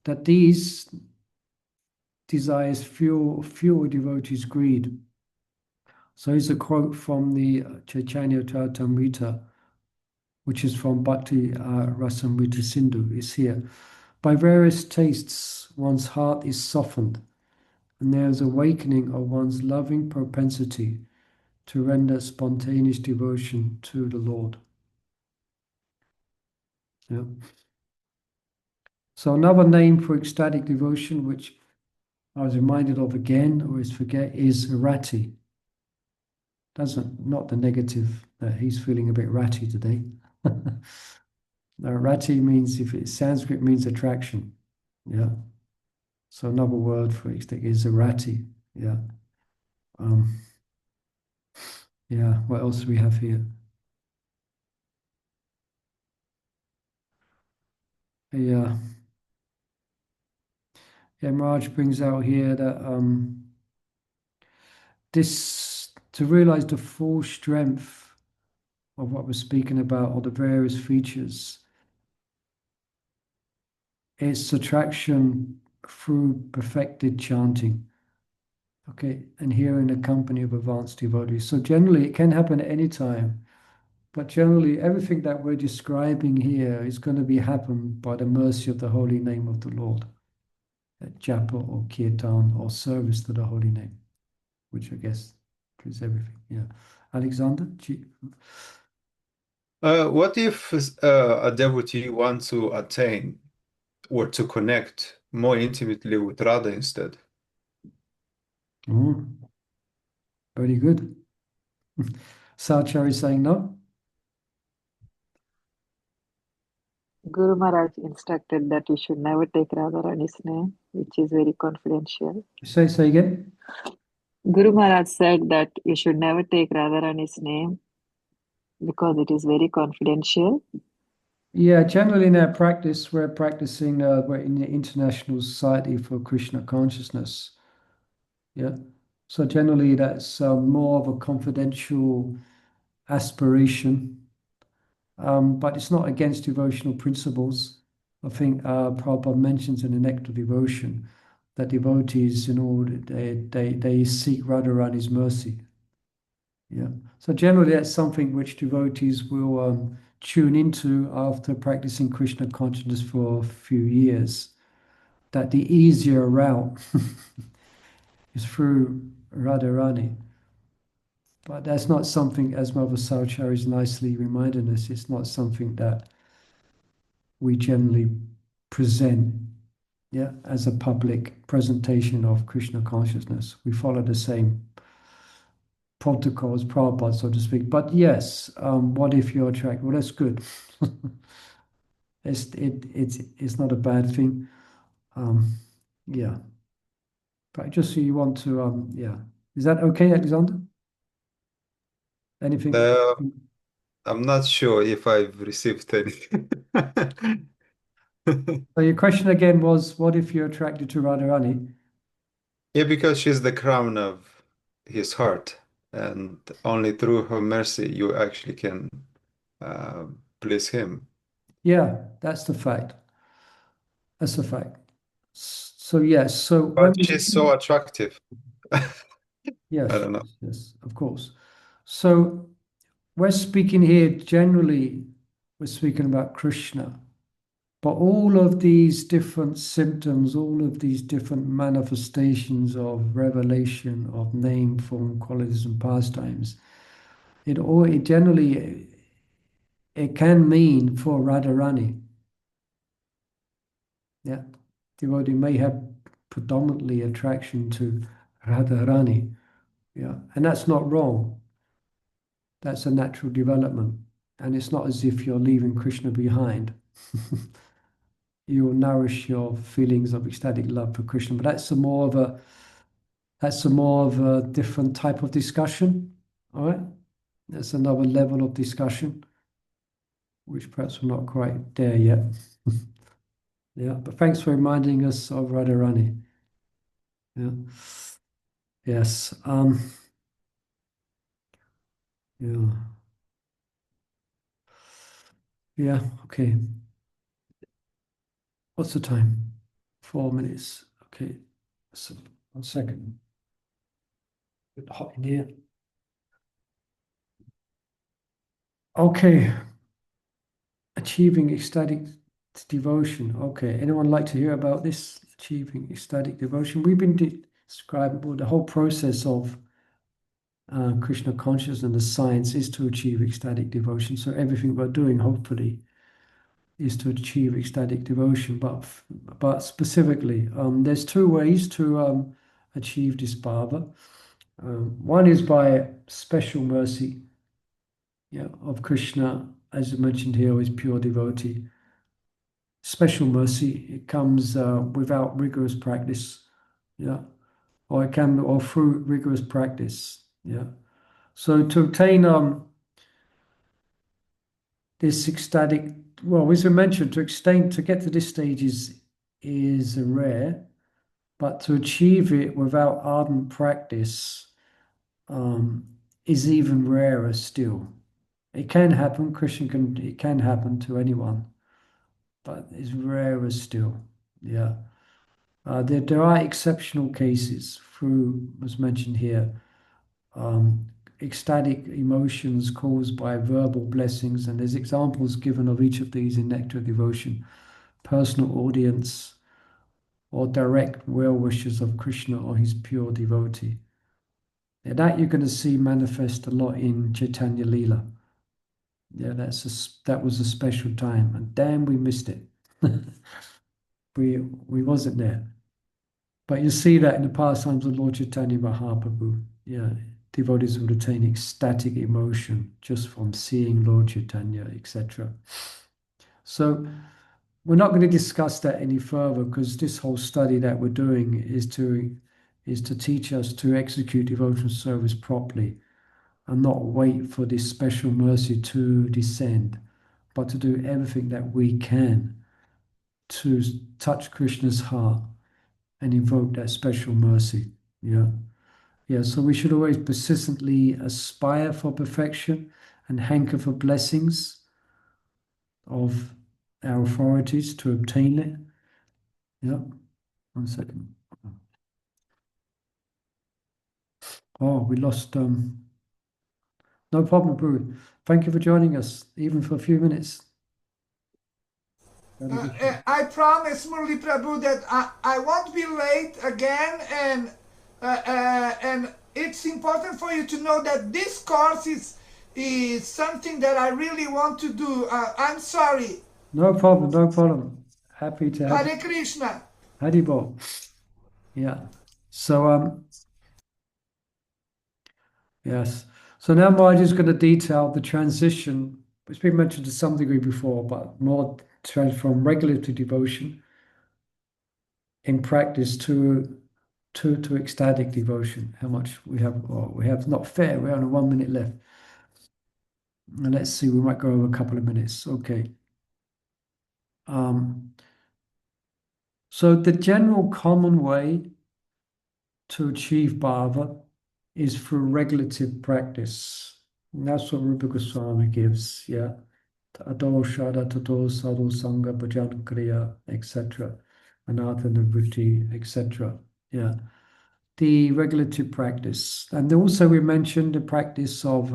that these desires fuel devotees' greed. So here's a quote from the Chaitanya Charitamrita, which is from Bhakti Rasamrita Sindhu. It's here. By various tastes, one's heart is softened, and there is awakening of one's loving propensity to render spontaneous devotion to the Lord. Yeah. So another name for ecstatic devotion, which I was reminded of again, always forget, is rati. Not the negative that he's feeling a bit ratty today. Now, rati means, if it's Sanskrit, means attraction. Yeah. So another word for ecstatic is rati. Yeah. Yeah. What else do we have here? Yeah. And Raj brings out here that this to realize the full strength of what we're speaking about, or the various features, it's attraction through perfected chanting. Okay, and here in the company of advanced devotees. So generally, it can happen at any time, but generally, everything that we're describing here is going to be happen by the mercy of the holy name of the Lord, at japa or kirtan or service to the holy name, which I guess is everything. Yeah, Alexander. What if a devotee wants to attain or to connect more intimately with Radha instead? Oh, very good. Sachar is saying no. Guru Maharaj instructed that you should never take Radharani's name, which is very confidential. Say again. Guru Maharaj said that you should never take Radharani's name because it is very confidential. Yeah, generally in our practice, we're practicing, we're in the International Society for Krishna Consciousness. Yeah. So generally that's more of a confidential aspiration, but it's not against devotional principles. I think Prabhupada mentions in the Nectar of Devotion that devotees, in order they seek Radharani's mercy. Yeah. So generally, that's something which devotees will tune into after practicing Krishna consciousness for a few years. That the easier route is through Radharani. But that's not something, as Mother Sauchar is nicely reminding us, it's not something that we generally present, yeah, as a public presentation of Krishna consciousness. We follow the same protocols, Prabhupada, so to speak. But yes, what if you're attracted? Well, that's good. It's not a bad thing. Yeah. But just so you want to, yeah. Is that okay, Alexander? Anything? I'm not sure if I've received any. So your question again was, what if you're attracted to Radharani? Yeah, because she's the crown of his heart, and only through her mercy you actually can please him. Yeah, that's the fact. That's the fact. So yes, so when But she's so attractive. I yes, don't know. yes, of course. So we're speaking here generally, we're speaking about Krishna. But all of these different symptoms, all of these different manifestations of revelation, of name, form, qualities, and pastimes, it generally it can mean for Radharani. Yeah, devotee may have predominantly attraction to Radharani. Yeah, and that's not wrong. That's a natural development, and it's not as if you're leaving Krishna behind. You will nourish your feelings of ecstatic love for Krishna, but that's a more of a different type of discussion. All right, that's another level of discussion, which perhaps we're not quite there yet. Yeah, but thanks for reminding us of Radharani. Yeah. Yes. Yeah. Yeah. Okay. What's the time? 4 minutes. Okay. So, 1 second. A bit hot in here. Okay. Achieving ecstatic devotion. Okay. Anyone like to hear about this? Achieving ecstatic devotion. We've been describing the whole process of Krishna consciousness and the science is to achieve ecstatic devotion. So everything we're doing, hopefully, is to achieve ecstatic devotion. But specifically, there's two ways to achieve this bhava. One is by special mercy, yeah, of Krishna, as I mentioned here, is pure devotee. Special mercy, it comes without rigorous practice, yeah, or it can, or through rigorous practice, yeah. So to obtain this ecstatic, well, as I mentioned, to get to this stage is rare, but to achieve it without ardent practice is even rarer still. It can happen, it can happen to anyone, but it's rarer still. Yeah. There are exceptional cases, through was mentioned here, ecstatic emotions caused by verbal blessings, and there's examples given of each of these in Nectar of Devotion, personal audience, or direct well wishes of Krishna or his pure devotee. Yeah, that you're going to see manifest a lot in Chaitanya Leela. Yeah, that was a special time, and damn, we missed it. we wasn't there. But you see that in the pastimes of Lord Chaitanya Mahaprabhu. Yeah, devotees would attain ecstatic emotion just from seeing Lord Chaitanya, etc. So we're not going to discuss that any further, because this whole study that we're doing is to teach us to execute devotional service properly and not wait for this special mercy to descend, but to do everything that we can to touch Krishna's heart and invoke that special mercy. Yeah. Yeah. So we should always persistently aspire for perfection and hanker for blessings of our authorities to obtain it. Yeah. 1 second. Oh, we lost. No problem, Brew. Thank you for joining us, even for a few minutes. I promise, Murli Prabhu, that I won't be late again, and it's important for you to know that this course is something that I really want to do. I'm sorry. No problem, no problem. Happy to have Hare Krishna. Haribol. Yeah. So yes. So now Marge is going to detail the transition. It's been mentioned to some degree before, but more from regular to devotion in practice to ecstatic devotion. How much we have? Oh, we have not fair. We're only 1 minute left. And let's see, we might go over a couple of minutes. Okay. So the general common way to achieve bhava is through regulative practice. And that's what Rupa Goswami gives, yeah. Ado shada tato sadhu sangha bhajan kriya, etc. Anatha nivritti, etc. Yeah. The regulative practice. And also we mentioned the practice of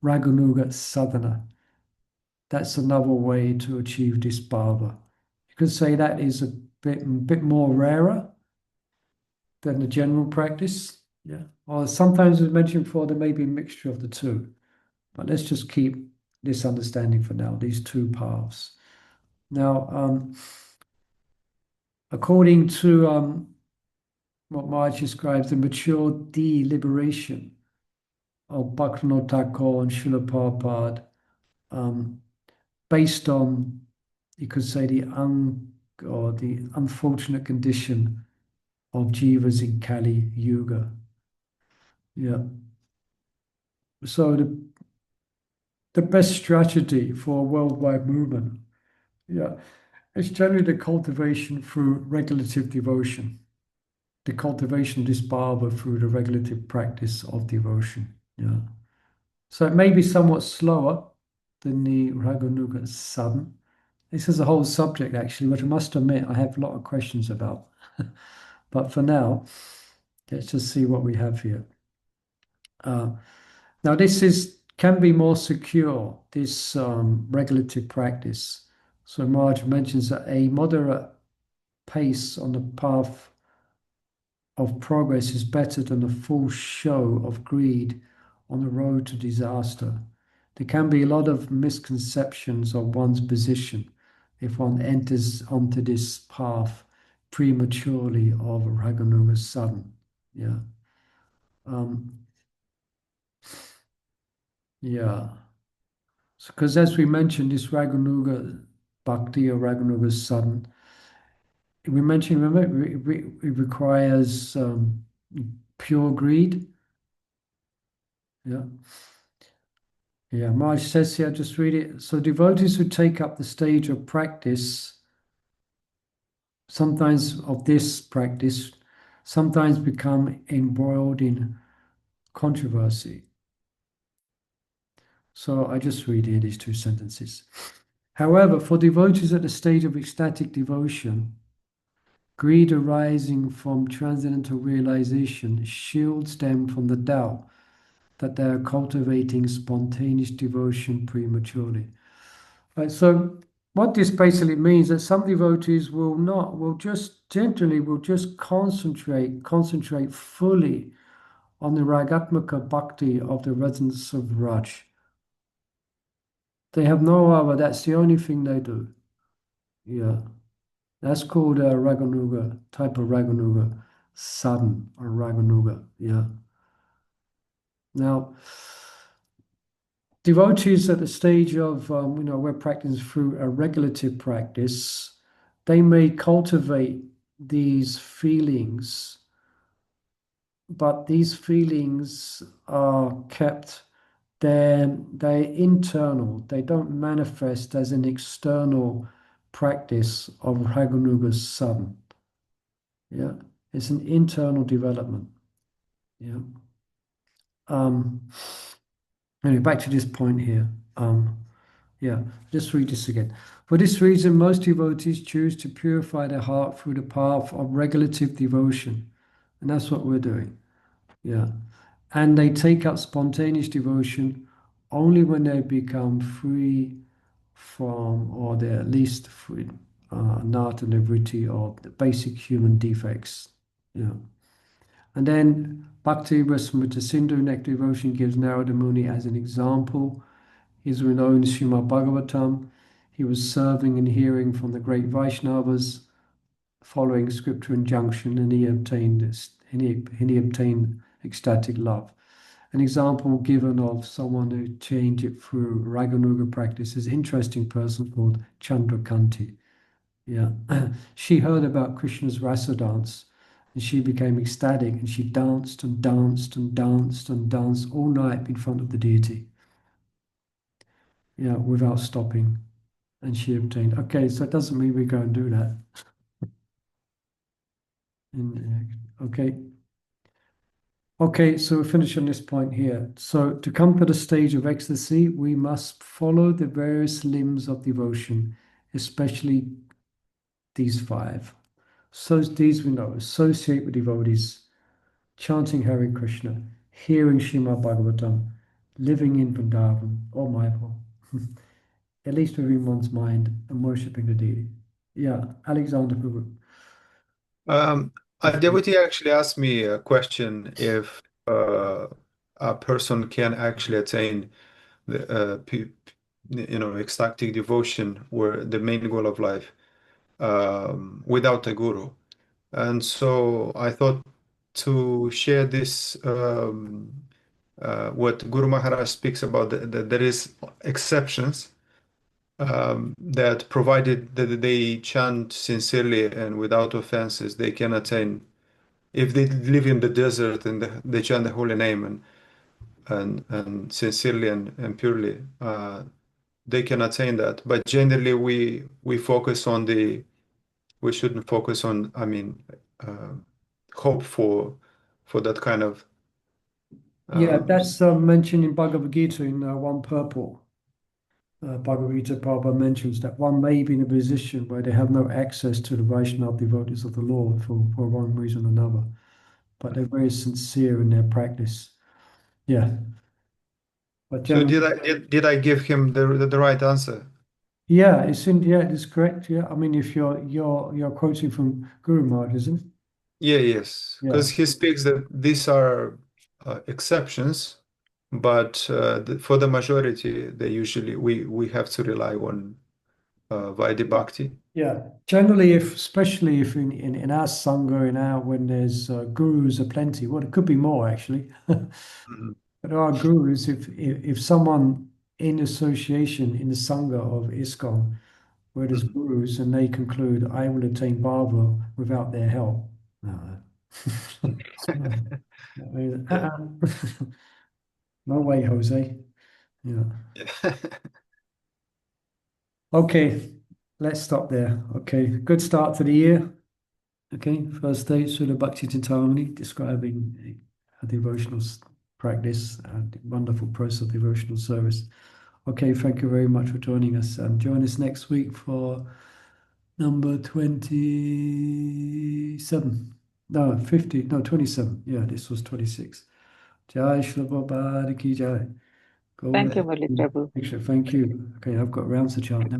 Raganuga sadhana. That's another way to achieve this bhava. You could say that is a bit more rarer than the general practice. Yeah. Or sometimes as mentioned before, there may be a mixture of the two. But let's just keep this understanding for now, these two paths. Now, according to what Maharaj describes, the mature deliberation of Bhaktivinoda Thakur and Srila Prabhupada, based on, you could say, the unfortunate condition of jivas in Kali Yuga. Yeah. So the best strategy for a worldwide movement, yeah, is generally the cultivation through regulative devotion, the cultivation of this bhava through the regulative practice of devotion. Yeah. So it may be somewhat slower than the Raganuga sadhana. This is a whole subject, actually, which I must admit I have a lot of questions about. But for now, let's just see what we have here. Now, this can be more secure, this regulative practice. So Maharaj mentions that a moderate pace on the path of progress is better than a full show of greed on the road to disaster. There can be a lot of misconceptions of one's position if one enters onto this path prematurely of Raganuga sadhana. Yeah. Yeah. Because as we mentioned, this Raganuga Bhakti or Raganuga sadhana, we mentioned, remember, it requires pure greed. Yeah. Yeah, Maharaj says here, just read it. So devotees who take up the stage of practice sometimes of this practice, sometimes become embroiled in controversy. So I just read here these two sentences. However, for devotees at the stage of ecstatic devotion, greed arising from transcendental realization shields them from the doubt that they are cultivating spontaneous devotion prematurely. Right, so what this basically means that some devotees will just concentrate fully on the ragatmaka bhakti of the resonance of Raj. They have no other, that's the only thing they do. Yeah. That's called a Raganuga, type of Raganuga, sadhan or Raganuga. Yeah. Now, devotees at the stage of, we're practicing through a regulative practice, they may cultivate these feelings, but these feelings are kept, they're internal. They don't manifest as an external practice of Raganuga sadhan. Yeah, it's an internal development. Yeah. Um, anyway, back to this point here. Yeah, just read this again. For this reason, most devotees choose to purify their heart through the path of regulative devotion. And that's what we're doing. Yeah. And they take up spontaneous devotion only when they become free from, or they're at least free, nata nivritti, or the basic human defects. Yeah. And then Bhakti Rasmrita Sindhu neck devotion gives Narada Muni as an example. His renowned Srimad Bhagavatam. He was serving and hearing from the great Vaishnavas, following scripture injunction, and he obtained ecstatic love. An example given of someone who changed it through Raganuga practice is an interesting person called Chandrakanti. Yeah, she heard about Krishna's rasa dance, and she became ecstatic, and she danced and danced and danced and danced all night in front of the deity. Yeah, without stopping, and she obtained. Okay, so it doesn't mean we go and do that. Okay. Okay, so we finish on this point here. So to come to the stage of ecstasy, we must follow the various limbs of devotion, especially these five. So these we know, associate with devotees, chanting Hare Krishna, hearing Srimad Bhagavatam, living in Vrindavan, or Mayapur, at least within one's mind, and worshipping the deity. Yeah, Alexander Prabhu. A devotee actually asked me a question if a person can actually attain the ecstatic devotion, where the main goal of life, without a guru. And so I thought to share this, what Guru Maharaj speaks about, that there is exceptions, that provided that they chant sincerely and without offenses, they can attain. If they live in the desert and they chant the holy name and sincerely and purely, they can attain that. But generally, we focus on we shouldn't focus on, uh, hope for that kind of. Yeah, Um, that's mentioned in Bhagavad Gita in one purport. Bhagavad Gita Prabhupada mentions that one may be in a position where they have no access to the Vaishnava devotees of the Lord for one reason or another, but they're very sincere in their practice. Yeah. But so generally, did I give him the right answer? yeah, it's correct. Yeah. I mean, if you're quoting from Guru Maharaj, isn't it? Yeah, yes, Yeah. because he speaks that these are exceptions, but for the majority, they usually we have to rely on Vaidhi Bhakti. Yeah. Generally, especially if in our Sangha, when there's gurus aplenty, well, it could be more actually. Mhm. But there are gurus, if someone in association in the Sangha of ISKCON, where there's Mhm. gurus and they conclude, I will attain Bhava without their help. No. I mean, Yeah. no way, Jose. Yeah. Yeah. Okay, let's stop there. Okay, good start to the year. Okay, first day, Suddha Bhakti Cintamani, describing a devotional practice and wonderful process of devotional service. Okay, thank you very much for joining us, and join us next week for number 27. No, 50, no, 27. Yeah, this was 26. Jai Shri Prabhupada Ki Jai. Thank you, Murli Prabhu. Thank you. Okay, I've got rounds to chant now.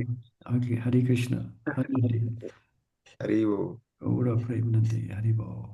Okay, Hare Krishna. Hare Hare. Haribo. Gaura Premanandi. Hare Bol.